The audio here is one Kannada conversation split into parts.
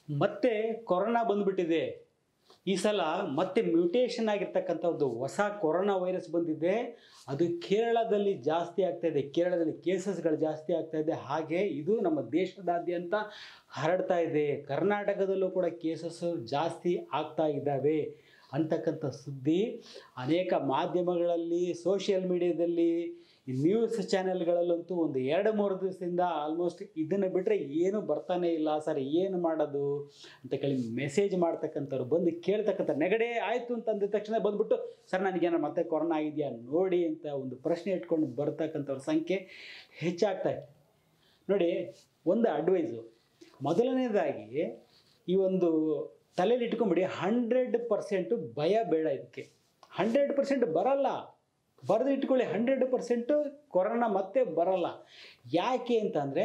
ಮತ್ತೆ ಕೊರೋನಾ ಬಂದ್ಬಿಟ್ಟಿದೆ. ಈ ಸಲ ಮತ್ತೆ ಮ್ಯೂಟೇಷನ್ ಆಗಿರ್ತಕ್ಕಂಥ ಒಂದು ಹೊಸ ಕೊರೋನಾ ವೈರಸ್ ಬಂದಿದೆ. ಅದು ಕೇರಳದಲ್ಲಿ ಜಾಸ್ತಿ ಆಗ್ತಾ ಇದೆ. ಕೇರಳದಲ್ಲಿ ಕೇಸಸ್ಗಳು ಜಾಸ್ತಿ ಆಗ್ತಾ ಇದೆ. ಹಾಗೆ ಇದು ನಮ್ಮ ದೇಶದಾದ್ಯಂತ ಹರಡ್ತಾ ಇದೆ. ಕರ್ನಾಟಕದಲ್ಲೂ ಕೂಡ ಕೇಸಸ್ಸು ಜಾಸ್ತಿ ಆಗ್ತಾ ಇದ್ದಾವೆ ಅಂತಕ್ಕಂಥ ಸುದ್ದಿ ಅನೇಕ ಮಾಧ್ಯಮಗಳಲ್ಲಿ, ಸೋಷಿಯಲ್ ಮೀಡಿಯಾದಲ್ಲಿ, ನ್ಯೂಸ್ ಚಾನೆಲ್ಗಳಲ್ಲಂತೂ ಒಂದು 2-3 ದಿವಸದಿಂದ ಆಲ್ಮೋಸ್ಟ್ ಇದನ್ನು ಬಿಟ್ಟರೆ ಏನೂ ಬರ್ತಾನೆ ಇಲ್ಲ ಸರ್, ಏನು ಮಾಡೋದು ಅಂತ ಕೇಳಿ ಮೆಸೇಜ್ ಮಾಡ್ತಕ್ಕಂಥವ್ರು, ಬಂದು ಕೇಳ್ತಕ್ಕಂಥ ನೆಗಡೆ ಆಯಿತು ಅಂತ ಅಂದಿದ ತಕ್ಷಣ ಬಂದುಬಿಟ್ಟು ಸರ್ ನನಗೇನೋ ಮತ್ತೆ ಕೊರೋನಾ ಆಗಿದೆಯಾ ನೋಡಿ ಅಂತ ಒಂದು ಪ್ರಶ್ನೆ ಇಟ್ಕೊಂಡು ಬರ್ತಕ್ಕಂಥವ್ರ ಸಂಖ್ಯೆ ಹೆಚ್ಚಾಗ್ತಾ ಇದೆ. ನೋಡಿ, ಒಂದು ಅಡ್ವೈಸು, ಮೊದಲನೇದಾಗಿ ಈ ಒಂದು ತಲೆಯಲ್ಲಿ ಇಟ್ಕೊಂಬಿಡಿ, 100% ಭಯ ಬೇಡ. ಇದಕ್ಕೆ 100% ಬರಲ್ಲ, ಬರೆದು ಇಟ್ಕೊಳ್ಳಿ. 100% ಕೊರೋನಾ ಮತ್ತೆ ಬರಲ್ಲ. ಯಾಕೆ ಅಂತಂದರೆ,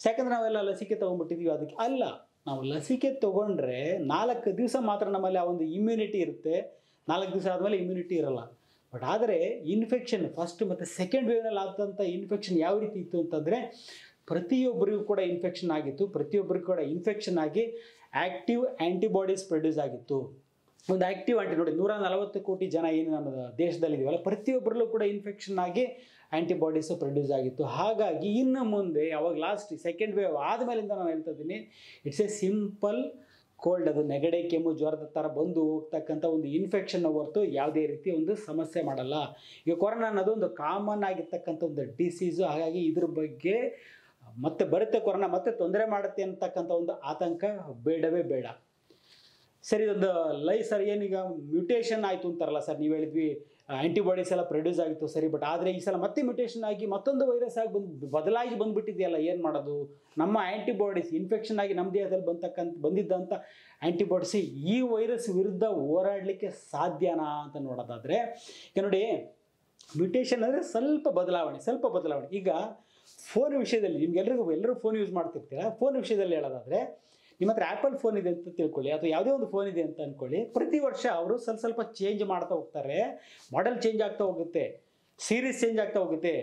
ಯಾಕಂದರೆ ನಾವೆಲ್ಲ ಲಸಿಕೆ ತೊಗೊಂಡ್ಬಿಟ್ಟಿದ್ದೀವಿ ಅದಕ್ಕೆ ಅಲ್ಲ. ನಾವು ಲಸಿಕೆ ತೊಗೊಂಡ್ರೆ 4 ದಿವಸ ಮಾತ್ರ ನಮ್ಮಲ್ಲಿ ಆ ಒಂದು ಇಮ್ಯುನಿಟಿ ಇರುತ್ತೆ. 4 ದಿವಸ ಆದಮೇಲೆ ಇಮ್ಯುನಿಟಿ ಇರಲ್ಲ. ಬಟ್ ಆದರೆ ಇನ್ಫೆಕ್ಷನ್ ಫಸ್ಟ್ ಮತ್ತು ಸೆಕೆಂಡ್ ವೇವ್ನಲ್ಲಿ ಆದಂಥ ಇನ್ಫೆಕ್ಷನ್ ಯಾವ ರೀತಿ ಇತ್ತು ಅಂತಂದರೆ, ಪ್ರತಿಯೊಬ್ಬರಿಗೂ ಕೂಡ ಇನ್ಫೆಕ್ಷನ್ ಆಗಿತ್ತು. ಪ್ರತಿಯೊಬ್ಬರಿಗೂ ಕೂಡ ಇನ್ಫೆಕ್ಷನ್ ಆಗಿ ಆ್ಯಕ್ಟಿವ್ ಆ್ಯಂಟಿಬಾಡೀಸ್ ಪ್ರೊಡ್ಯೂಸ್ ಆಗಿತ್ತು. ಒಂದು ಆ್ಯಕ್ಟಿವ್ ನೋಡಿ, 140 ಕೋಟಿ ಜನ ಏನು ನಮ್ಮ ದೇಶದಲ್ಲಿದ್ದೀವಲ್ಲ, ಪ್ರತಿಯೊಬ್ಬರಲ್ಲೂ ಕೂಡ ಇನ್ಫೆಕ್ಷನ್ ಆಗಿ ಆ್ಯಂಟಿಬಾಡೀಸು ಪ್ರೊಡ್ಯೂಸ್ ಆಗಿತ್ತು. ಹಾಗಾಗಿ ಇನ್ನು ಮುಂದೆ ಯಾವಾಗ ಲಾಸ್ಟ್ ಸೆಕೆಂಡ್ ವೇವ್ ಆದಮೇಲಿಂದ ನಾನು ಹೇಳ್ತಾ ಇದ್ದೀನಿ, ಇಟ್ಸ್ ಎ ಸಿಂಪಲ್ ಕೋಲ್ಡ್. ಅದು ನೆಗಡೆ, ಕೆಮ್ಮು, ಜ್ವರದ ಥರ ಬಂದು ಹೋಗ್ತಕ್ಕಂಥ ಒಂದು ಇನ್ಫೆಕ್ಷನ್ ಹೊರತು ಯಾವುದೇ ರೀತಿ ಒಂದು ಸಮಸ್ಯೆ ಮಾಡಲ್ಲ. ಈಗ ಕೊರೋನಾ ಅನ್ನೋದು ಒಂದು ಕಾಮನ್ ಆಗಿರ್ತಕ್ಕಂಥ ಒಂದು ಡಿಸೀಸು. ಹಾಗಾಗಿ ಇದ್ರ ಬಗ್ಗೆ ಮತ್ತೆ ಬರುತ್ತೆ ಕೊರೋನಾ, ಮತ್ತೆ ತೊಂದರೆ ಮಾಡುತ್ತೆ ಅಂತಕ್ಕಂಥ ಒಂದು ಆತಂಕ ಬೇಡವೇ ಬೇಡ. ಸರಿ, ಒಂದು ಸರ್ ಏನೀಗ ಮ್ಯೂಟೇಷನ್ ಆಯಿತು ಅಂತಾರಲ್ಲ ಸರ್, ನೀವು ಹೇಳಿದ್ವಿ ಆ್ಯಂಟಿಬಾಡೀಸ್ ಎಲ್ಲ ಪ್ರೊಡ್ಯೂಸ್ ಆಗಿತ್ತು ಸರಿ, ಬಟ್ ಆದರೆ ಈ ಸಲ ಮತ್ತೆ ಮ್ಯೂಟೇಷನ್ ಆಗಿ ಮತ್ತೊಂದು ವೈರಸ್ ಆಗಿ ಬದಲಾಗಿ ಬಂದುಬಿಟ್ಟಿದೆಯಲ್ಲ, ಏನು ಮಾಡೋದು? ನಮ್ಮ ಆ್ಯಂಟಿಬಾಡೀಸ್ ಇನ್ಫೆಕ್ಷನ್ ಆಗಿ ನಮ್ಮ ದೇಹದಲ್ಲಿ ಬಂದಿದ್ದಂಥ ಆ್ಯಂಟಿಬಾಡೀಸ್ ಈ ವೈರಸ್ ವಿರುದ್ಧ ಹೋರಾಡಲಿಕ್ಕೆ ಸಾಧ್ಯನಾ ಅಂತ ನೋಡೋದಾದರೆ, ಈಗ ನೋಡಿ, ಮ್ಯೂಟೇಷನ್ ಅಂದರೆ ಸ್ವಲ್ಪ ಬದಲಾವಣೆ. ಈಗ ಫೋನ್ ವಿಷಯದಲ್ಲಿ ಎಲ್ಲರೂ ಫೋನ್ ಯೂಸ್ ಮಾಡ್ತಿರ್ತೀರ. ಫೋನ್ ವಿಷಯದಲ್ಲಿ ಹೇಳೋದಾದರೆ, ನಿಮ್ಮ ಹತ್ರ ಆ್ಯಪಲ್ ಫೋನ್ ಇದೆ ಅಂತ ತಿಳ್ಕೊಳ್ಳಿ, ಅಥವಾ ಯಾವುದೇ ಒಂದು ಫೋನ್ ಇದೆ ಅಂತ ಅಂದ್ಕೊಳ್ಳಿ. ಪ್ರತಿ ವರ್ಷ ಅವರು ಸ್ವಲ್ಪ ಚೇಂಜ್ ಮಾಡ್ತಾ ಹೋಗ್ತಾರೆ. ಮಾಡೆಲ್ ಚೇಂಜ್ ಆಗ್ತಾ ಹೋಗುತ್ತೆ, ಸೀರೀಸ್ ಚೇಂಜ್ ಆಗ್ತಾ ಹೋಗುತ್ತೆ.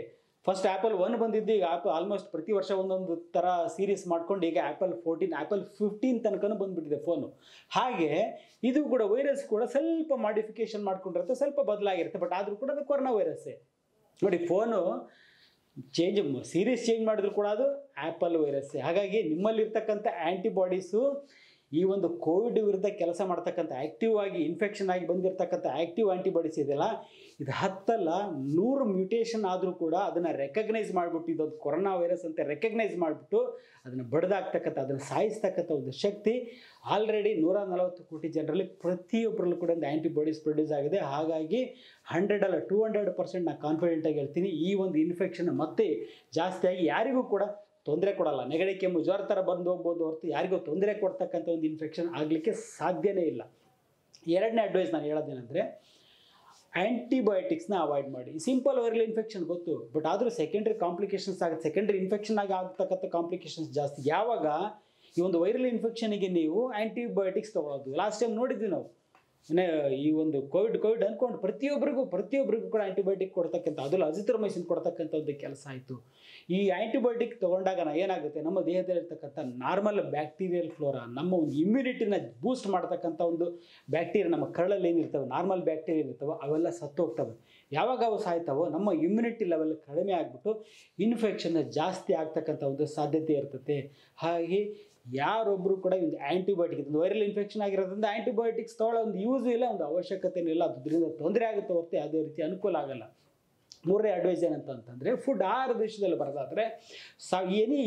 ಫಸ್ಟ್ ಆ್ಯಪಲ್ 1 ಬಂದಿದ್ದು, ಈಗ ಆಲ್ಮೋಸ್ಟ್ ಪ್ರತಿ ವರ್ಷ ಒಂದೊಂದು ಥರ ಸೀರೀಸ್ ಮಾಡ್ಕೊಂಡು ಈಗ ಆ್ಯಪಲ್ 14, ಆ್ಯಪಲ್ 15 ತನಕನೂ ಬಂದುಬಿಟ್ಟಿದೆ ಫೋನು. ಹಾಗೆ ಇದು ಕೂಡ ವೈರಸ್ ಕೂಡ ಸ್ವಲ್ಪ ಮಾಡಿಫಿಕೇಷನ್ ಮಾಡ್ಕೊಂಡಿರುತ್ತೆ, ಸ್ವಲ್ಪ ಬದಲಾಗಿರುತ್ತೆ. ಬಟ್ ಆದರೂ ಕೂಡ ಅದು ಕೊರೋನಾ ವೈರಸ್ಸೇ. ನೋಡಿ, ಫೋನು ಸೀರೀಸ್ ಚೇಂಜ್ ಮಾಡಿದ್ರು ಕೂಡ ಅದು ಆ್ಯಪಲ್ ವೈರಸ್ಸೇ. ಹಾಗಾಗಿ ನಿಮ್ಮಲ್ಲಿರ್ತಕ್ಕಂಥ ಆ್ಯಂಟಿಬಾಡೀಸು ಈ ಒಂದು ಕೋವಿಡ್ ವಿರುದ್ಧ ಕೆಲಸ ಮಾಡ್ತಕ್ಕಂಥ ಆ್ಯಕ್ಟಿವ್ ಆಗಿ ಇನ್ಫೆಕ್ಷನ್ ಆಗಿ ಬಂದಿರತಕ್ಕಂಥ ಆ್ಯಕ್ಟಿವ್ ಆ್ಯಂಟಿಬಾಡೀಸ್ ಇದೆಯಲ್ಲ, ಇದು 100 ಮ್ಯೂಟೇಷನ್ ಆದರೂ ಕೂಡ ಅದನ್ನು ರೆಕಗ್ನೈಸ್ ಮಾಡಿಬಿಟ್ಟು ಇದೊಂದು ಕೊರೋನಾ ವೈರಸ್ ಅಂತ ರೆಕಗ್ನೈಸ್ ಮಾಡಿಬಿಟ್ಟು ಅದನ್ನು ಬಡ್ದಾಕ್ತಕ್ಕಂಥ, ಅದನ್ನು ಸಾಯಿಸ್ತಕ್ಕಂಥ ಒಂದು ಶಕ್ತಿ ಆಲ್ರೆಡಿ 140 ಕೋಟಿ ಜನರಲ್ಲಿ ಪ್ರತಿಯೊಬ್ಬರಲ್ಲೂ ಕೂಡ ಒಂದು ಆ್ಯಂಟಿಬಾಡೀಸ್ ಪ್ರೊಡ್ಯೂಸ್ ಆಗಿದೆ. ಹಾಗಾಗಿ 100 ಅಲ್ಲ 200% ನಾನು ಕಾನ್ಫಿಡೆಂಟಾಗಿ ಹೇಳ್ತೀನಿ, ಈ ಒಂದು ಇನ್ಫೆಕ್ಷನ್ ಮತ್ತೆ ಜಾಸ್ತಿಯಾಗಿ ಯಾರಿಗೂ ಕೂಡ ತೊಂದರೆ ಕೊಡಲ್ಲ. ನೆಗಡಿ, ಕೆಮ್ಮು, ಜ್ವರ ಥರ ಬಂದು ಹೋಗ್ಬೋದು ಹೊರತು ಯಾರಿಗೂ ತೊಂದರೆ ಕೊಡ್ತಕ್ಕಂಥ ಒಂದು ಇನ್ಫೆಕ್ಷನ್ ಆಗಲಿಕ್ಕೆ ಸಾಧ್ಯನೇ ಇಲ್ಲ. ಎರಡನೇ ಅಡ್ವೈಸ್ ನಾನು ಹೇಳೋದೇನೆಂದರೆ, ಆ್ಯಂಟಿಬಯೋಟಿಕ್ಸ್ನ ಅವಾಯ್ಡ್ ಮಾಡಿ. ಸಿಂಪಲ್ ವೈರಲ್ ಇನ್ಫೆಕ್ಷನ್ ಗೊತ್ತು, ಬಟ್ ಆದರೂ ಸೆಕೆಂಡ್ರಿ ಕಾಂಪ್ಲಿಕೇಶನ್ಸ್ ಆಗುತ್ತೆ. ಸೆಕೆಂಡ್ರಿ ಇನ್ಫೆಕ್ಷನ್ ಆಗಿ ಆಗ್ತಕ್ಕಂಥ ಕಾಂಪ್ಲಿಕೇಶನ್ಸ್ ಜಾಸ್ತಿ. ಯಾವಾಗ ಈ ಒಂದು ವೈರಲ್ ಇನ್ಫೆಕ್ಷನಿಗೆ ನೀವು ಆ್ಯಂಟಿಬಯೋಟಿಕ್ಸ್ ತೊಗೊಳೋದು, ಲಾಸ್ಟ್ ಟೈಮ್ ನೋಡಿದ್ವಿ ನಾವು, ಈ ಒಂದು ಕೋವಿಡ್ ಅಂದ್ಕೊಂಡು ಪ್ರತಿಯೊಬ್ಬರಿಗೂ ಕೂಡ ಆ್ಯಂಟಿಬಯೋಟಿಕ್ ಕೊಡ್ತಕ್ಕಂಥ, ಅದರಲ್ಲೂ ಅಜಿಥ್ರೊಮೈಸಿನ್ ಕೊಡ್ತಕ್ಕಂಥ ಒಂದು ಕೆಲಸ ಆಯಿತು. ಈ ಆ್ಯಂಟಿಬಯೋಟಿಕ್ ತೊಗೊಂಡಾಗ ಏನಾಗುತ್ತೆ, ನಮ್ಮ ದೇಹದಲ್ಲಿರ್ತಕ್ಕಂಥ ನಾರ್ಮಲ್ ಬ್ಯಾಕ್ಟೀರಿಯಲ್ ಫ್ಲೋರಾ, ನಮ್ಮ ಒಂದು ಇಮ್ಯುನಿಟಿನ ಬೂಸ್ಟ್ ಮಾಡ್ತಕ್ಕಂಥ ಒಂದು ಬ್ಯಾಕ್ಟೀರಿಯಾ ನಮ್ಮ ಕರಳಲ್ಲಿ ಏನಿರ್ತವೆ, ನಾರ್ಮಲ್ ಬ್ಯಾಕ್ಟೀರಿಯಾ ಇರ್ತವೆ, ಅವೆಲ್ಲ ಸತ್ತೋಗ್ತವೆ. ಯಾವಾಗ ಅವು ಸಾಯ್ತಾವೋ ನಮ್ಮ ಇಮ್ಯುನಿಟಿ ಲೆವೆಲ್ ಕಡಿಮೆ ಆಗಿಬಿಟ್ಟು ಇನ್ಫೆಕ್ಷನ್ ಜಾಸ್ತಿ ಆಗ್ತಕ್ಕಂಥ ಒಂದು ಸಾಧ್ಯತೆ ಇರ್ತದೆ. ಹಾಗೆ ಯಾರೊಬ್ಬರು ಕೂಡ ಒಂದು ಆ್ಯಂಟಿಬಯೋಟಿಕ್, ಇದೊಂದು ವೈರಲ್ ಇನ್ಫೆಕ್ಷನ್ ಆಗಿರೋದ್ರಿಂದ ಆ್ಯಂಟಿಬಯೋಟಿಕ್ಸ್ ತೊಗೊಳ್ಳೋ ಒಂದು ಯೂಸು ಇಲ್ಲ, ಒಂದು ಅವಶ್ಯಕತೆಯೂ ಇಲ್ಲ. ಅದರಿಂದ ತೊಂದರೆ ಆಗುತ್ತೆ ಹೊರತು ಯಾವುದೇ ರೀತಿ ಅನುಕೂಲ ಆಗಲ್ಲ. ಮೂರನೇ ಅಡ್ವೈಸ್ ಏನಂತಂದರೆ, ಫುಡ್ ಆಹಾರ ವಿಷಯದಲ್ಲಿ ಬರೋದಾದರೆ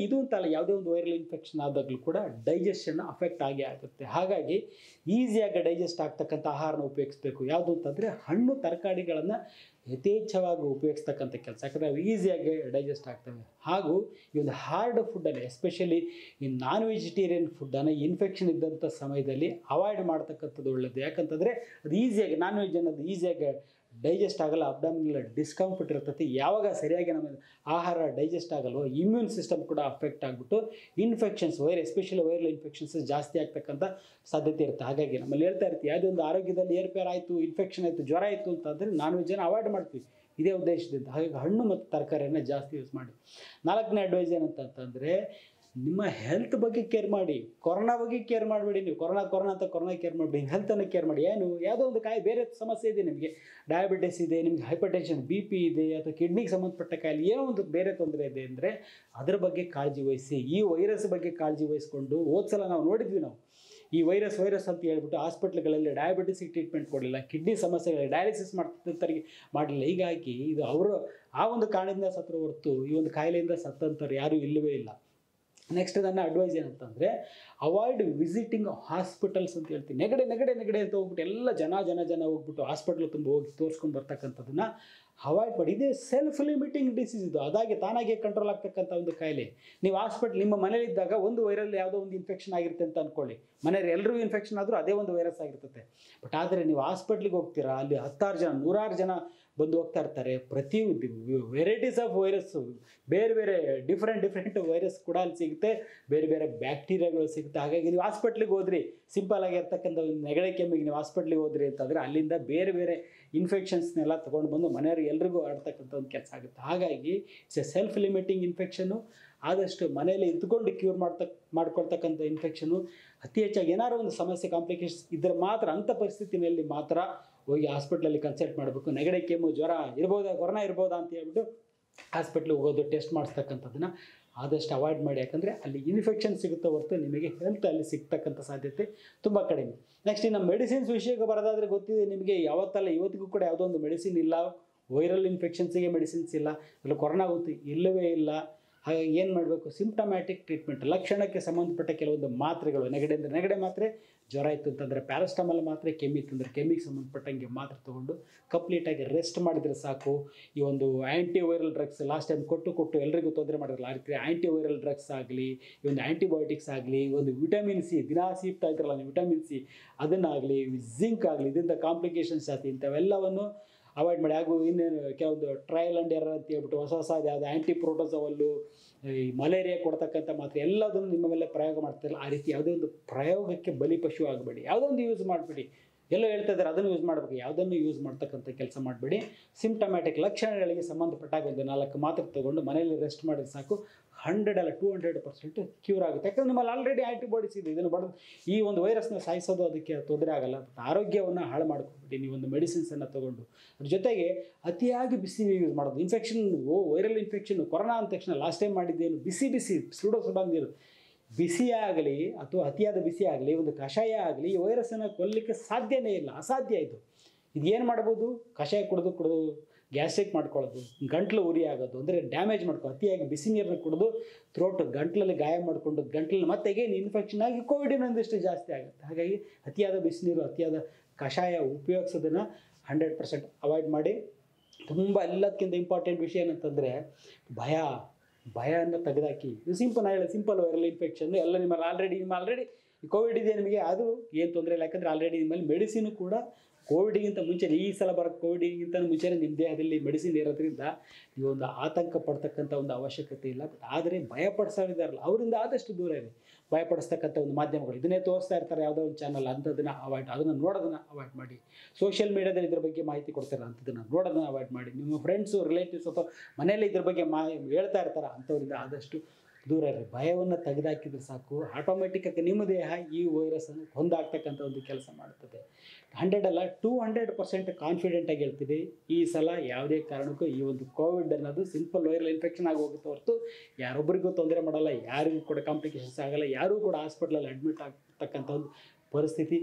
ಇದು ಅಂತಲ್ಲ, ಯಾವುದೇ ಒಂದು ವೈರಲ್ ಇನ್ಫೆಕ್ಷನ್ ಆದಾಗಲೂ ಕೂಡ ಡೈಜೆಷನ್ ಅಫೆಕ್ಟ್ ಆಗೇ ಆಗುತ್ತೆ. ಹಾಗಾಗಿ ಈಸಿಯಾಗಿ ಡೈಜೆಸ್ಟ್ ಆಗ್ತಕ್ಕಂಥ ಆಹಾರನ ಉಪಯೋಗಿಸ್ಬೇಕು. ಯಾವುದು ಅಂತಂದರೆ, ಹಣ್ಣು ತರಕಾರಿಗಳನ್ನು ಯಥೇಚ್ಛವಾಗಿ ಉಪಯೋಗಿಸ್ತಕ್ಕಂಥ ಕೆಲಸ, ಯಾಕಂದರೆ ಅವು ಈಸಿಯಾಗಿ ಡೈಜೆಸ್ಟ್ ಆಗ್ತವೆ. ಹಾಗೂ ಈ ಒಂದು ಹಾರ್ಡ್ ಫುಡ್ಡನ್ನು, ಎಸ್ಪೆಷಲಿ ಈ ನಾನ್ ವೆಜಿಟೇರಿಯನ್ ಫುಡ್ಡನ್ನು ಇನ್ಫೆಕ್ಷನ್ ಇದ್ದಂಥ ಸಮಯದಲ್ಲಿ ಅವಾಯ್ಡ್ ಮಾಡ್ತಕ್ಕಂಥದ್ದು ಒಳ್ಳೆಯದು. ಯಾಕಂತಂದರೆ ಅದು ಈಸಿಯಾಗಿ, ನಾನ್ ವೆಜ್ ಅನ್ನೋದು ಈಸಿಯಾಗಿ ಡೈಜೆಸ್ಟ್ ಆಗಲ್ಲ, ಅಬ್ಡಮಿನಲ್ ಡಿಸ್ಕಂಫರ್ಟ್ ಇರ್ತೈತಿ. ಯಾವಾಗ ಸರಿಯಾಗಿ ನಮ್ಮ ಆಹಾರ ಡೈಜೆಸ್ಟ್ ಆಗಲ್ವೋ ಇಮ್ಯೂನ್ ಸಿಸ್ಟಮ್ ಕೂಡ ಅಫೆಕ್ಟ್ ಆಗಿಬಿಟ್ಟು ಇನ್ಫೆಕ್ಷನ್ಸ್, ಎಸ್ಪೆಷಲಿ ವೈರಲ್ ಇನ್ಫೆಕ್ಷನ್ಸ್ ಜಾಸ್ತಿ ಆಗ್ತಕ್ಕಂಥ ಸಾಧ್ಯತೆ ಇರುತ್ತೆ. ಹಾಗಾಗಿ ನಮ್ಮಲ್ಲಿ ಹೇಳ್ತಾ ಇರ್ತೀವಿ, ಯಾವುದೇ ಒಂದು ಆರೋಗ್ಯದಲ್ಲಿ ಏರ್ಪೇರ್ ಆಯಿತು, ಇನ್ಫೆಕ್ಷನ್ ಆಯಿತು, ಜ್ವರ ಆಯಿತು ಅಂತಂದರೆ ನಾನ್ ವೆಜ್ಜನ್ನು ಅವಾಯ್ಡ್ ಮಾಡ್ತೀವಿ ಇದೇ ಉದ್ದೇಶದಿಂದ. ಹಾಗಾಗಿ ಹಣ್ಣು ಮತ್ತು ತರಕಾರಿಯನ್ನು ಜಾಸ್ತಿ ಯೂಸ್ ಮಾಡಿ. 4ನೇ ಅಡ್ವೈಸ್ ಏನಂತಂದರೆ, ನಿಮ್ಮ ಹೆಲ್ತ್ ಬಗ್ಗೆ ಕೇರ್ ಮಾಡಿ. ಕೊರೋನಾ ಬಗ್ಗೆ ಕೇರ್ ಮಾಡಬೇಡಿ. ನೀವು ಕೊರೋನಾ ಅಂತ ಕೊರೋನಾ ಕೇರ್ ಮಾಡಬೇಡಿ. ಹೆಲ್ತನ್ನು ಕೇರ್ ಮಾಡಿ. ಯಾವುದೋ ಒಂದು ಬೇರೆ ಸಮಸ್ಯೆ ಇದೆ, ನಿಮಗೆ ಡಯಾಬಿಟಿಸ್ ಇದೆ, ನಿಮಗೆ ಹೈಪರ್ ಟೆನ್ಷನ್, BP ಇದೆ, ಅಥವಾ ಕಿಡ್ನಿಗೆ ಸಂಬಂಧಪಟ್ಟ ಕಾಯಿಲೆ, ಏನೋ ಒಂದು ಬೇರೆ ತೊಂದರೆ ಇದೆ ಅಂದರೆ ಅದರ ಬಗ್ಗೆ ಕಾಳಜಿ ವಹಿಸಿ. ಈ ವೈರಸ್ ಬಗ್ಗೆ ಕಾಳಜಿ ವಹಿಸ್ಕೊಂಡು, ಸಲ ನಾವು ನೋಡಿದ್ವಿ, ಈ ವೈರಸ್ ಅಂತ ಹೇಳ್ಬಿಟ್ಟು ಹಾಸ್ಪಿಟ್ಲ್ಗಳಲ್ಲಿ ಡಯಾಬಿಟಿಸಿಗೆ ಟ್ರೀಟ್ಮೆಂಟ್ ಕೊಡಲಿಲ್ಲ, ಕಿಡ್ನಿ ಸಮಸ್ಯೆಗಳಿಗೆ ಡಯಾಲಿಸಿಸ್ ಮಾಡ್ತಿದ್ದವರಿಗೆ ಮಾಡಲಿಲ್ಲ. ಹೀಗಾಗಿ ಇದು ಅವರು ಆ ಒಂದು ಕಾರಣದಿಂದ ಸತ್ತರು ಹೊರತು ಈ ಒಂದು ಕಾಯಿಲೆಯಿಂದ ಸತ್ತಂಥವ್ರು ಯಾರೂ ಇಲ್ಲವೇ ಇಲ್ಲ. ನೆಕ್ಸ್ಟ್ ನನ್ನ ಅಡ್ವೈಸ್ ಏನಂತಂದರೆ, ಅವಾಯ್ಡ್ ವಿಸಿಟಿಂಗ್ ಹಾಸ್ಪಿಟಲ್ಸ್ ಅಂತ ಹೇಳ್ತೀನಿ. ನೆಗಡೆ ಅಂತ ಹೋಗ್ಬಿಟ್ಟು ಎಲ್ಲ ಜನ ಹೋಗ್ಬಿಟ್ಟು ಹಾಸ್ಪಿಟ್ಲ್ ತುಂಬ ಹೋಗಿ ತೋರಿಸ್ಕೊಂಡು ಬರ್ತಕ್ಕಂಥದ್ದನ್ನು ಅವಾಯ್ಡ್ ಮಾಡಿ. ಇದೇ ಸೆಲ್ಫ್ ಲಿಮಿಟಿಂಗ್ ಡಿಸೀಸ್ ಇದು. ತಾನಾಗೆ ಕಂಟ್ರೋಲ್ ಆಗ್ತಕ್ಕಂಥ ಒಂದು ಕಾಯಿಲೆ. ನೀವು ನಿಮ್ಮ ಮನೇಲಿದ್ದಾಗ ಒಂದು ವೈರಲ್ ಯಾವುದೋ ಒಂದು ಇನ್ಫೆಕ್ಷನ್ ಆಗಿರುತ್ತೆ ಅಂತ ಅಂದ್ಕೊಳ್ಳಿ. ಮನೆಯಲ್ಲಿ ಎಲ್ಲರೂ ಇನ್ಫೆಕ್ಷನ್ ಆದರೂ ಅದೇ ಒಂದು ವೈರಸ್ ಆಗಿರ್ತದೆ. ಬಟ್ ಆದರೆ ನೀವು ಹಾಸ್ಪಿಟ್ಲಿಗೆ ಹೋಗ್ತೀರಾ, ಅಲ್ಲಿ 10 ಜನ 100 ಜನ ಬಂದು ಹೋಗ್ತಾ ಇರ್ತಾರೆ. ಪ್ರತಿ ವೆರೈಟೀಸ್ ಆಫ್ ವೈರಸ್ಸು, ಬೇರೆ ಡಿಫ್ರೆಂಟ್ ವೈರಸ್ ಕೂಡ ಅಲ್ಲಿ ಸಿಗುತ್ತೆ, ಬೇರೆ ಬ್ಯಾಕ್ಟೀರಿಯಾಗಳು ಸಿಗುತ್ತೆ. ಹಾಗಾಗಿ ನೀವು ಹಾಸ್ಪಿಟ್ಲಿಗೆ ಹೋದ್ರಿ, ಸಿಂಪಲ್ ಆಗಿರ್ತಕ್ಕಂಥ ಒಂದು ನೆಗಡಿ ಕೆಮ್ಮಿಗೆ ನೀವು ಹಾಸ್ಪಿಟ್ಲಿಗೆ ಹೋದ್ರಿ ಅಂತಂದರೆ ಅಲ್ಲಿಂದ ಬೇರೆ ಇನ್ಫೆಕ್ಷನ್ಸ್ನೆಲ್ಲ ತೊಗೊಂಡು ಬಂದು ಮನೆಯವ್ರಿಗೆ ಎಲ್ರಿಗೂ ಆಡ್ತಕ್ಕಂಥ ಒಂದು ಕೆಲಸ ಆಗುತ್ತೆ. ಹಾಗಾಗಿ it's A self limiting infection. ಆದಷ್ಟು ಮನೆಯಲ್ಲಿ ಇದ್ದುಕೊಂಡು ಕ್ಯೂರ್ ಮಾಡ್ಕೊಳ್ತಕ್ಕಂಥ ಇನ್ಫೆಕ್ಷನು. ಅತಿ ಹೆಚ್ಚಾಗಿ ಏನಾದ್ರು ಒಂದು ಸಮಸ್ಯೆ ಕಾಂಪ್ಲಿಕೇಶನ್ಸ್ ಇದ್ದರೆ ಮಾತ್ರ, ಅಂಥ ಪರಿಸ್ಥಿತಿನಲ್ಲಿ ಮಾತ್ರ ಹೋಗಿ ಹಾಸ್ಪಿಟ್ಲಲ್ಲಿ ಕನ್ಸಲ್ಟ್ ಮಾಡಬೇಕು. ನೆಗಡಿ ಕೆಮ್ಮು ಜ್ವರ ಇರ್ಬೋದಾ, ಕೊರೋನಾ ಇರ್ಬೋದಾ ಅಂತ ಹೇಳ್ಬಿಟ್ಟು ಹಾಸ್ಪಿಟ್ಲಿಗೆ ಹೋಗೋದು, ಟೆಸ್ಟ್ ಮಾಡಿಸ್ತಕ್ಕಂಥದ್ದನ್ನು ಆದಷ್ಟು ಅವಾಯ್ಡ್ ಮಾಡಿ. ಯಾಕಂದರೆ ಅಲ್ಲಿ ಇನ್ಫೆಕ್ಷನ್ ಸಿಗುತ್ತೋ ಹೊರತು ನಿಮಗೆ ಹೆಲ್ತ್ ಅಲ್ಲಿ ಸಿಗ್ತಕ್ಕಂಥ ಸಾಧ್ಯತೆ ತುಂಬ ಕಡಿಮೆ. ನೆಕ್ಸ್ಟ್ ಇನ್ನು ಮೆಡಿಸಿನ್ಸ್ ವಿಷಯಕ್ಕೆ ಬರೋದಾದರೆ ಗೊತ್ತಿದೆ ನಿಮಗೆ, ಯಾವತ್ತಲ್ಲ ಇವತ್ತಿಗೂ ಕೂಡ ಯಾವುದೋ ಒಂದು ಮೆಡಿಸಿನ್ ಇಲ್ಲ. ವೈರಲ್ ಇನ್ಫೆಕ್ಷನ್ಸಿಗೆ ಮೆಡಿಸಿನ್ಸ್ ಇಲ್ಲ, ಇಲ್ಲ ಕೊರೋನಾಗಂತೂ ಇಲ್ಲವೇ ಇಲ್ಲ. ಹಾಗಾಗಿ ಏನು ಮಾಡಬೇಕು, ಸಿಂಪ್ಟಮ್ಯಾಟಿಕ್ ಟ್ರೀಟ್ಮೆಂಟ್, ಲಕ್ಷಣಕ್ಕೆ ಸಂಬಂಧಪಟ್ಟ ಕೆಲವೊಂದು ಮಾತ್ರೆಗಳು. ನೆಗಡಿ ಅಂದರೆ ನೆಗಡಿ ಮಾತ್ರೆ, ಜ್ವರ ಇತ್ತು ಅಂತಂದರೆ ಪ್ಯಾರಾಸ್ಟಮಾಲ್ ಮಾತ್ರೆ, ಕೆಮ್ಮಿತ್ತು ಅಂದರೆ ಕೆಮ್ಮಿಗೆ ಸಂಬಂಧಪಟ್ಟಂಗೆ ಮಾತ್ರೆ ತೊಗೊಂಡು ಕಂಪ್ಲೀಟಾಗಿ ರೆಸ್ಟ್ ಮಾಡಿದರೆ ಸಾಕು. ಈ ಒಂದು ಆ್ಯಂಟಿವೈರಲ್ ಡ್ರಗ್ಸ್ ಲಾಸ್ಟ್ ಟೈಮ್ ಕೊಟ್ಟು ಎಲ್ರಿಗೂ ತೊಂದರೆ ಮಾಡಿರಲ್ಲ, ಆ ರೀತಿ ಆ್ಯಂಟಿವೈರಲ್ ಡ್ರಗ್ಸ್ ಆಗಲಿ, ಈ ಒಂದು ಆ್ಯಂಟಿಬಯೋಟಿಕ್ಸ್ ಆಗಲಿ, ಒಂದು ವಿಟಮಿನ್ ಸಿ ದಿನ ಸಿಗ್ತಾ ಇದ್ರಲ್ಲ ನೀವು, ವಿಟಮಿನ್ ಸಿ ಅದನ್ನಾಗಲಿ, ಜಿಂಕ್ ಆಗಲಿ, ಇದರಿಂದ ಕಾಂಪ್ಲಿಕೇಶನ್ಸ್ ಜಾಸ್ತಿ. ಇಂಥವೆಲ್ಲವನ್ನು ಅವಾಯ್ಡ್ ಮಾಡಿ. ಹಾಗೂ ಇನ್ನೇನು ಕೆಲವೊಂದು ಟ್ರಯಲ್ ಆ್ಯಂಡ್ ಎರರ್ ಅಂತ ಹೇಳ್ಬಿಟ್ಟು ಹೊಸ ಯಾವುದು ಆ್ಯಂಟಿಪ್ರೋಟೋಸವಲ್ಲು, ಈ ಮಲೇರಿಯಾ ಕೊಡ್ತಕ್ಕಂಥ ಮಾತ್ರೆ ಎಲ್ಲದನ್ನು ನಿಮ್ಮ ಮೇಲೆ ಪ್ರಯೋಗ ಮಾಡ್ತಿರಲ್ಲ. ಆ ರೀತಿ ಯಾವುದೇ ಒಂದು ಪ್ರಯೋಗಕ್ಕೆ ಬಲಿಪಶು ಆಗಬೇಡಿ. ಯಾವುದೋ ಒಂದು ಯೂಸ್ ಮಾಡಿಬಿಡಿ. ಎಲ್ಲೋ ಹೇಳ್ತಾ ಇದ್ದಾರೆ ಅದನ್ನು ಯೂಸ್ ಮಾಡಬೇಕು, ಯಾವುದನ್ನು ಯೂಸ್ ಮಾಡ್ತಕ್ಕಂಥ ಕೆಲಸ ಮಾಡಬೇಡಿ. ಸಿಂಪ್ಟಮ್ಯಾಟಿಕ್ ಲಕ್ಷಣಗಳಿಗೆ ಸಂಬಂಧಪಟ್ಟಾಗ ಒಂದು 4 ಮಾತ್ರೆ ತೊಗೊಂಡು ಮನೆಯಲ್ಲಿ ರೆಸ್ಟ್ ಮಾಡಿದ್ರೆ ಸಾಕು. 100 ಅಲ್ಲ 200% ಕ್ಯೂರ್ ಆಗುತ್ತೆ. ಯಾಕಂದರೆ ನಿಮ್ಮಲ್ಲಿ ಆಲ್ರೆಡಿ ಆ್ಯಂಟಿಬಾಡೀಸ್ ಇದೆ. ಇದನ್ನು ಬಡದು ಈ ಒಂದು ವೈರಸ್ನ ಸಾಯಿಸೋದು ಅದಕ್ಕೆ ತೊಂದರೆ ಆಗಲ್ಲ. ಆರೋಗ್ಯವನ್ನು ಹಾಳು ಮಾಡ್ಕೊಬಿಟ್ಟು ನೀವೊಂದು ಮೆಡಿಸಿನ್ಸನ್ನು ತೊಗೊಂಡು ಅದ್ರ ಜೊತೆಗೆ ಅತಿಯಾಗಿ ಬಿಸಿ ನೀರು ಯೂಸ್ ಮಾಡೋದು. ಇನ್ಫೆಕ್ಷನ್, ವೈರಲ್ ಇನ್ಫೆಕ್ಷನ್, ಕೊರೋನಾ ಅಂದ ತಕ್ಷಣ ಲಾಸ್ಟ್ ಟೈಮ್ ಮಾಡಿದ್ದೇನು, ಬಿಸಿ ಸುಡೋ ನೀರು, ಬಿಸಿಯೇ ಆಗಲಿ ಅಥವಾ ಅತಿಯಾದ ಬಿಸಿ ಆಗಲಿ, ಒಂದು ಕಷಾಯ ಆಗಲಿ, ಈ ವೈರಸ್ಸನ್ನು ಕೊಲ್ಲಲಿಕ್ಕೆ ಸಾಧ್ಯನೇ ಇಲ್ಲ, ಅಸಾಧ್ಯ. ಇದೇನು ಮಾಡ್ಬೋದು, ಕಷಾಯ ಕುಡಿದು ಗ್ಯಾಸ್ಟ್ರಿಕ್ ಮಾಡ್ಕೊಳ್ಳೋದು, ಗಂಟ್ಲು ಉರಿ ಆಗೋದು, ಅಂದರೆ ಡ್ಯಾಮೇಜ್ ಮಾಡ್ಕೊ, ಅತಿಯಾಗಿ ಬಿಸಿ ನೀರನ್ನು ಕುಡಿದು ಥ್ರೋಟ್ ಗಂಟ್ಲಲ್ಲಿ ಗಾಯ ಮಾಡಿಕೊಂಡು ಗಂಟ್ಲಲ್ಲಿ ಮತ್ತೆ ಇನ್ಫೆಕ್ಷನ್ ಆಗಿ ಕೋವಿಡ್ ಇನ್ನೊಂದಿಷ್ಟು ಜಾಸ್ತಿ ಆಗುತ್ತೆ. ಹಾಗಾಗಿ ಅತಿಯಾದ ಬಿಸಿನೀರು, ಅತಿಯಾದ ಕಷಾಯ ಉಪಯೋಗಿಸೋದನ್ನು 100% ಅವಾಯ್ಡ್ ಮಾಡಿ. ತುಂಬ ಎಲ್ಲದಕ್ಕಿಂತ ಇಂಪಾರ್ಟೆಂಟ್ ವಿಷಯ ಏನಂತಂದರೆ ಭಯವನ್ನು ತೆಗೆದಾಕಿ. ಸಿಂಪಲ್ ವೈರಲ್ ಇನ್ಫೆಕ್ಷನ್ ಎಲ್ಲ ನಿಮ್ಮಲ್ಲಿ ಆಲ್ರೆಡಿ ಕೋವಿಡ್ ಇದೆ ನಿಮಗೆ, ಅದು ಏನು ತೊಂದರೆ ಇಲ್ಲ. ಯಾಕಂದರೆ ಆಲ್ರೆಡಿ ನಿಮ್ಮಲ್ಲಿ ಮೆಡಿಸಿನು ಕೂಡ ಕೋವಿಡ್ಗಿಂತ ಮುಂಚೆ, ಈ ಸಲ ಬರೋ ಕೋವಿಡ್ಗಿಂತ ಮುಂಚೆನೇ ನಿಮ್ಮ ದೇಹದಲ್ಲಿ ಮೆಡಿಸಿನ್ ಇರೋದ್ರಿಂದ ನೀವೊಂದು ಆತಂಕ ಪಡ್ತಕ್ಕಂಥ ಒಂದು ಅವಶ್ಯಕತೆ ಇಲ್ಲ. ಬಟ್ ಆದರೆ ಭಯಪಡಿಸೋರಿದ್ದಾರಲ್ಲ ಅವರಿಂದ ಆದಷ್ಟು ದೂರ ಇದೆ. ಭಯಪಡಿಸ್ತಕ್ಕಂಥ ಒಂದು ಮಾಧ್ಯಮಗಳು ಇದನ್ನೇ ತೋರಿಸ್ತಾ ಇರ್ತಾರೆ, ಯಾವುದೋ ಒಂದು ಚಾನಲ್, ಅಂಥದ್ದನ್ನು ಅದನ್ನು ನೋಡೋದನ್ನು ಅವಾಯ್ಡ್ ಮಾಡಿ. ಸೋಷಿಯಲ್ ಮೀಡಿಯಾದಲ್ಲಿ ಇದ್ರ ಬಗ್ಗೆ ಮಾಹಿತಿ ಕೊಡ್ತಾರೆ, ಅಂಥದ್ದನ್ನು ನೋಡೋದನ್ನು ಅವಾಯ್ಡ್ ಮಾಡಿ. ನಿಮ್ಮ ಫ್ರೆಂಡ್ಸು, ರಿಲೇಟಿವ್ಸ್ ಅಥವಾ ಮನೆಯಲ್ಲಿ ಇದ್ರ ಬಗ್ಗೆ ಹೇಳ್ತಾ ಇರ್ತಾರೆ, ಅಂಥವ್ರಿಂದ ಆದಷ್ಟು ದೂರ ಇರಲಿ. ಭಯವನ್ನು ತೆಗೆದಾಕಿದ್ರೆ ಸಾಕು, ಆಟೋಮೆಟಿಕ್ಕಾಗಿ ನಿಮ್ಮ ದೇಹ ಈ ವೈರಸ್ಸನ್ನು ಹೊಂದಾಗ್ತಕ್ಕಂಥ ಒಂದು ಕೆಲಸ ಮಾಡ್ತದೆ. 100 ಅಲ್ಲ 200% ಕಾನ್ಫಿಡೆಂಟಾಗಿ ಹೇಳ್ತೀವಿ, ಈ ಸಲ ಯಾವುದೇ ಕಾರಣಕ್ಕೂ ಈ ಒಂದು ಕೋವಿಡ್ ಅನ್ನೋದು ಸಿಂಪಲ್ ವೈರಲ್ ಇನ್ಫೆಕ್ಷನ್ ಆಗಿ ಹೋಗುತ್ತೆ ಹೊರತು ಯಾರೊಬ್ಬರಿಗೂ ತೊಂದರೆ ಮಾಡಲ್ಲ, ಯಾರಿಗೂ ಕೂಡ ಕಾಂಪ್ಲಿಕೇಶನ್ಸ್ ಆಗಲ್ಲ, ಯಾರೂ ಕೂಡ ಹಾಸ್ಪಿಟ್ಲಲ್ಲಿ ಅಡ್ಮಿಟ್ ಆಗ್ತಕ್ಕಂಥ ಒಂದು ಪರಿಸ್ಥಿತಿ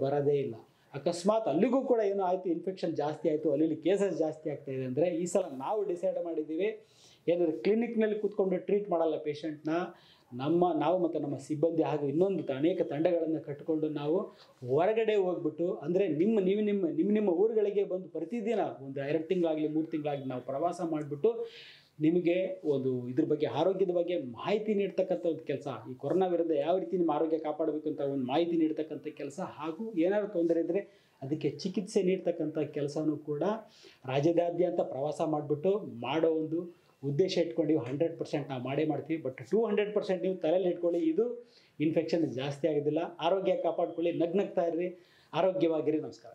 ಬರೋದೇ ಇಲ್ಲ. ಅಕಸ್ಮಾತ್ ಅಲ್ಲಿಗೂ ಕೂಡ ಏನೋ ಆಯಿತು, ಇನ್ಫೆಕ್ಷನ್ ಜಾಸ್ತಿ ಆಯಿತು, ಅಲ್ಲಿ ಕೇಸಸ್ ಜಾಸ್ತಿ ಆಗ್ತಾಯಿದೆ ಅಂದರೆ ಈ ಸಲ ನಾವು ಡಿಸೈಡ್ ಮಾಡಿದ್ದೀವಿ, ಏನಾದರೂ ಕ್ಲಿನಿಕ್ನಲ್ಲಿ ಕೂತ್ಕೊಂಡು ಟ್ರೀಟ್ ಮಾಡಲ್ಲ ಪೇಷಂಟ್ನ, ನಾವು ಮತ್ತು ನಮ್ಮ ಸಿಬ್ಬಂದಿ ಹಾಗೂ ಇನ್ನೊಂದು ಅನೇಕ ತಂಡಗಳನ್ನು ಕಟ್ಟಿಕೊಂಡು ನಾವು ಹೊರಗಡೆ ಹೋಗ್ಬಿಟ್ಟು, ಅಂದರೆ ನಿಮ್ಮ ಊರುಗಳಿಗೆ ಬಂದು ಪ್ರತಿದಿನ ಒಂದು 2 ತಿಂಗಳಾಗಲಿ 3 ತಿಂಗಳಾಗಲಿ ನಾವು ಪ್ರವಾಸ ಮಾಡಿಬಿಟ್ಟು ನಿಮಗೆ ಒಂದು ಇದ್ರ ಬಗ್ಗೆ, ಆರೋಗ್ಯದ ಬಗ್ಗೆ ಮಾಹಿತಿ ನೀಡ್ತಕ್ಕಂಥ ಒಂದು ಕೆಲಸ, ಈ ಕೊರೋನಾ ವಿರುದ್ಧ ಯಾವ ರೀತಿ ನಿಮ್ಮ ಆರೋಗ್ಯ ಕಾಪಾಡಬೇಕು ಅಂತ ಒಂದು ಮಾಹಿತಿ ನೀಡ್ತಕ್ಕಂಥ ಕೆಲಸ, ಹಾಗೂ ಏನಾದರೂ ತೊಂದರೆ ಇದ್ದರೆ ಅದಕ್ಕೆ ಚಿಕಿತ್ಸೆ ನೀಡ್ತಕ್ಕಂಥ ಕೆಲಸನೂ ಕೂಡ ರಾಜ್ಯದಾದ್ಯಂತ ಪ್ರವಾಸ ಮಾಡಿಬಿಟ್ಟು ಮಾಡೋ ಒಂದು ಉದ್ದೇಶ ಇಟ್ಕೊಂಡು 100% ನಾವು ಮಾಡೇ ಮಾಡ್ತೀವಿ. ಬಟ್ 200% ನೀವು ತಲೆಯಲ್ಲಿ ಇಟ್ಕೊಳ್ಳಿ, ಇದು ಇನ್ಫೆಕ್ಷನ್ ಜಾಸ್ತಿ ಆಗೋದಿಲ್ಲ. ಆರೋಗ್ಯ ಕಾಪಾಡ್ಕೊಳ್ಳಿ, ನಗ್ನಗ್ತಾ ಇರ್ರಿ, ಆರೋಗ್ಯವಾಗಿರಿ. ನಮಸ್ಕಾರ.